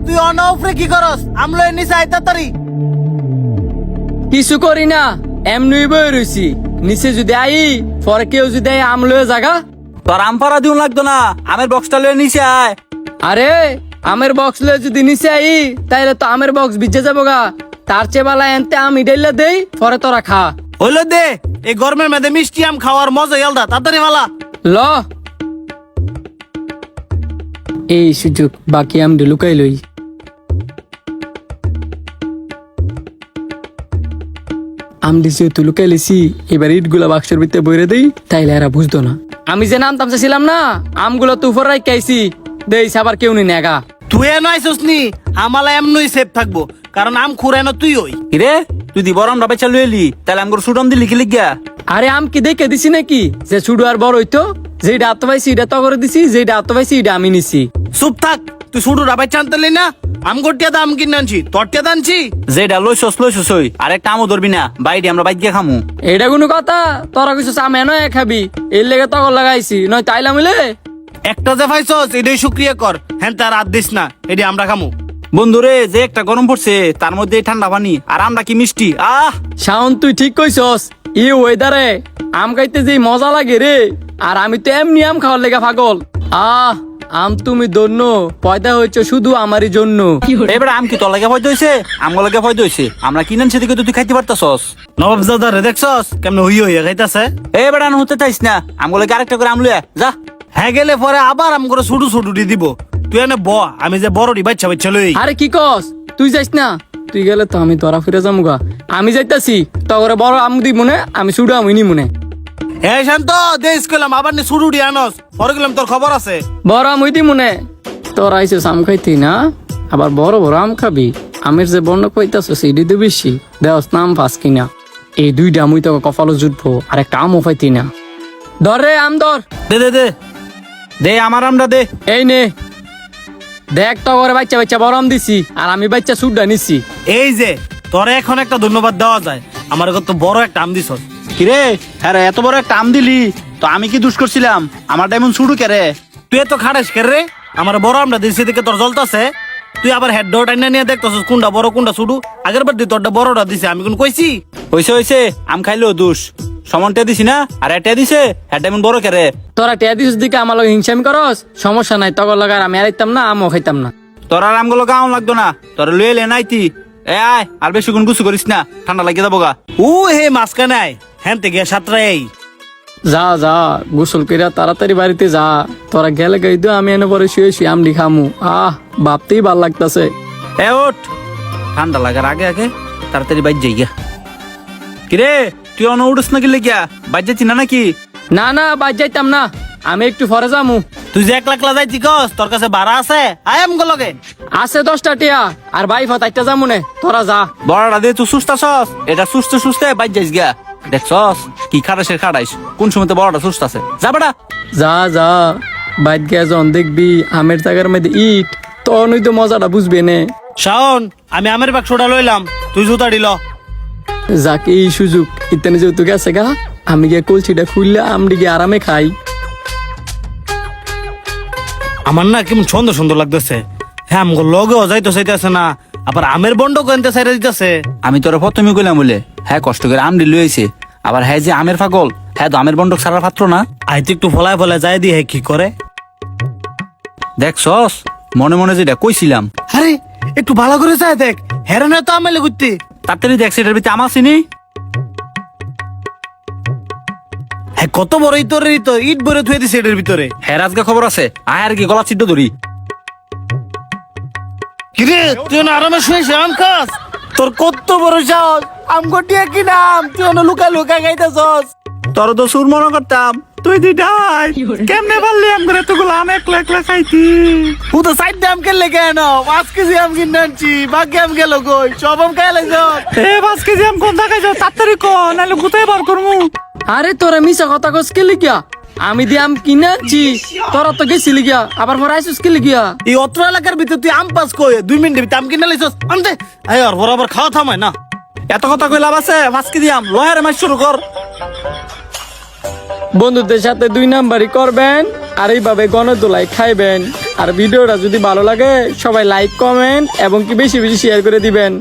তুই অনফরে কি করস? আমলো নিচে আয় তাড়াতাড়ি। কিছু করি না, এমনি বই রইছি। নিচে যদি আই পরে কেউ যদি আম লয়ে জাগা। তোর আম পাড়া দিও লাগতো না, আমের বক্সটা লয়ে নিচে আয়। আরে আমের বক্স লয়ে যদি নিচে আই তাইলে তো আমের বক্স ভিজে যাবো গা। তার চেয়ে বালা এনতে আম ইডাইলা দেই, পরে তোরা খা। হইলো দে, এই গরমের মধ্যে মিষ্টি আম খাওয়ার মজা আলাদা। তাড়াতাড়ি বালা। ল এই সুযোগ বাকি আম লুকাই লই। আম দিছি তুই লুকাই লিছি, এবার ইট গুলা বাক্সের ভিতরে বইরে দেই, তাইলে এরা বুঝতো না। আমি যে নাম তামছিলাম না, আমগুলো তুই উপর রাখাইছি, দেই আবার কেউ নি নেগা। তুই এনো আইসস নি, আমালা এমনই সেফ থাকবো, কারণ আম খুঁড়ানো তুই ওই। কিরে তুই দি বড় আমটা বেচা লয়ে এলি, তাহলে আমগর সুডম দিলি কি লিগা? আরে আম কি দেখে দিছি নাকি যে ছুডু আর বড় হইতো? যেটা আত্ম পাইছি এটা তো করে দিছি, যেটা আত্ম পাইছি এটা আমি নিছি। চুপ থাক, তুই শুধু রাবাই চানতেলি না। আম গটিয়া দাম কিনে আনছি, তরটিয়া দানছি। যেটা লইছস হই, আর একটা আমও ধরবি না, বাইরে আমরা বাইক গিয়ে খামু। এটা কোনো কথা? তোরা কিছু চামে নয় খাবি, এর লেগে তখন লাগাইছি, নয় তাইলা মিলে। একটা যে পাইছস এটাই শুক্রিয়া কর, হ্যাঁ তার রাত দিস না, এটি আমরা খামু। বন্ধুরে যে একটা গরম পড়ছে, তার মধ্যে এই ঠান্ডা পানি, আর আমরা কি মিষ্টি। শাওন তুই ঠিক কইছস, ই ওয়েদারে আম খাইতে যে মজা লাগে রে। আর আমি তো এমনি আম খাওয়ার লেগে পাগল। আম তুমি দন্য পয়দা হয়েছে শুধু আমারই জন্য। এবার আম কি তোর লাগে ফয়দা হয়েছে? আমগো লাগে ফয়দা হয়েছে, আমরা কিনেন সেদিকে তুই খাইতে পারতাছস। নবাব দাদা রে দেখছস কেমন হইয়া খাইতাছে। এবার আন হতে চাইস না, আমগো লাগে আরেকটা করে আম লইয়া যা। হ্যাঁ গেলে পরে আবার আম করে ছুটু ছুটু দি দিব। তুই এনে ব, আমি যে বড়ডি বাচ্চা বাচ্চা লই। আরে কি কস? তুই যাইস না, তুই গেলে তো আমি তোরা ফিরে যামুগা। আমি যাইতাছি তগরে বড় আম দি মনে, আমি শুধু আমি নি মনে। হ্যাঁ শান্ত দেশ কইলাম আবার নি ছুটু দি আনস, পরে গেলাম তোর খবর আছে। বড় আম দি মনে, তোর আইসিস আম খাইতি না, আবার বড় বড় আম খাবি। আমের যে বর্ণ কইতাছ সেটি তো বেশি, দেওস নাম পাস কিনা। এই দুইটা আমি তোকে কপালে জুটবো, আর একটা আমও পাইতি না। ধর রে আম ধর। দে দে দে দে আমার আমটা দে। এই নে দেখ তো করে বাচ্চা বাচ্চা বড় আম দিছি, আর আমি বাচ্চা সুড্ডা নিছি। এই যে তোরে এখন একটা ধন্যবাদ দেওয়া যায়, আমার কত বড় একটা আম দিছস। কিরে হ্যাঁ রে, এত বড় একটা আম দিলি তো আমি কি দুষ করছিলাম? আমার ডায়মন্ড শুরু কে রে? তুই এত খাড়াস কে রে? আমার বড় আমটা দিছি দিকে তোর জ্বলতাছে। তুই আবার হেড ডট আইনা নিয়ে দেখতেছস কোনটা বড় কোনটা ছোট। আগের বার দিয়ে তোরটা বড়টা দিছে, আমি কোন কইছি? হইছে আম খাইলো দুষ, সমানটা দিছি না, আর এটা দিছে হ্যাঁ ডায়মন্ড বড় কে রে? তোরা টেয়া দিস দিকে আমার লগে হিংসামি করস, সমস্যা নাই, তগর লগে আর আমি আইতাম না, আমও খাইতাম না। তোর আর আমগুলো গাও লাগতো না, তোর লুয়ে লে নাইতি। আয় আর বেশি গুণ গুছু করিস না, ঠান্ডা লাগিয়ে যাবো গা। ও হে মাঝখানে আয়, হ্যাঁ থেকে সাতটা এই। যা যা গোসল কইরা তাড়াতাড়ি বাড়িতে যা, তোরা গেলে গাই দো, আমি এনে পরে শুয়ে শুয়ে আমডি খামু। ভাবতেই ভাল লাগতাছে। ওঠ, ঠান্ডা লাগার আগে আগে তাড়াতাড়ি বাইর যাই গা। কিরে তুই অন উঠস না গেলে গিয়া বাইর যাচ্ছি না নাকি? না না বাদ যাইতাম না, আমি একটু পরে যামু। তুই যে 1,00,000 যাইছি কস, তোর কাছে ভাড়া আছে? আয় আমগো লগে। আছে 10টা টিয়া, আর ভাই ফতাইতে যামু নে, তোরা যা। বড়টা দিয়ে তুই সুস্তাছস, এটা সুস্থ সুস্থ বাইর যাইস গা। দেখছস কি খাটাসের খাটাইস, কোন সময় তো বড়টা সুস্থ আছে। যা বেটা যা যা, বাইর গিয়া যখন দেখবি আমের জায়গার মধ্যে ইট, তখনই তো মজাটা বুঝবি নে। শাওন, আমি আমের বাক্সটা লইলাম, তুই জুতা দিল। যাকে এই সুযোগ ইত্যাদি যেহেতু গেছে গা, আমি গিয়ে কলসিটা খুললে আমডি গিয়ে আরামে খাই। আমার না কেমন সুন্দর সুন্দর লাগতেছে। হ্যাঁ আমগো লগেও যাইতো চাইতেছে না, আবার আমের বন্ড কেনতে চাইতে দিতেছে। আমি তোর প্রথমে কইলাম বলে, হ্যাঁ কষ্ট করে আম দিল হয়েছে, আবার হ্যাঁ যে আমের পাগল, হ্যাঁ তো আমের বন্ডক সারা পাত্র না। আইতে একটু ফলায় ফলায় যাই দিয়ে কি করে দেখছস মনে মনে যেটা কইছিলাম। আরে একটু ভালো করে চাই দেখ, হেরানো তো আমেলে ঘুরতে। তাড়াতাড়ি দেখ সেটার ভিতরে আম আসেনি। হ্যাঁ কত বড় ইতরের ইট ভরে থুয়ে দিছে এটার ভিতরে। হ্যাঁ আজকে খবর আছে, আয় আর কি গলা ছিদ্র ধরি। কিরে তুই না আরামে শুয়েছে আম খাস? তোর কত বড় সাহস, আম গটিয়া কি নাম, তুই না লুকা লুকা গাইতেছস। তোর তো সুর মনে করতাম, তুই দিটাই কেমনে পারলি আম করে এতগুলো আম একলা একলা খাইতি? ও তো সাইড আম খেললে কেন? 5 কেজি আম কিনে আনছি, বাকি আম গেল কই? সব আম খাই লাগছ। 5 কেজি আম কোন দেখাইছ? তাড়াতাড়ি কো, নাহলে গুতাই বার করমু। আরে তোরা মিশা কথা কস কে লিগিয়া? আমি দিয়ে আম কিনে আনছি, তোরা তো গেছিলি গিয়া, আবার পরে আইসুস কে লিগিয়া? এই অত্র এলাকার ভিতর তুই আম পাস কই? 2 মিনিটের ভিতরে আম কিনে লাইছস। আনতে আয় আর বরাবর খাওয়া থামায় না। এত কথা কই লাভ আছে? 5 কেজি আম লহের মাছ শুরু কর। বন্ধুদের সাথে 2 নাম্বারই করবেন, আর এইভাবে গণদোলাই খাইবেন। আর ভিডিওটা যদি ভালো লাগে সবাই লাইক কমেন্ট এবং কি বেশি বেশি শেয়ার করে দিবেন।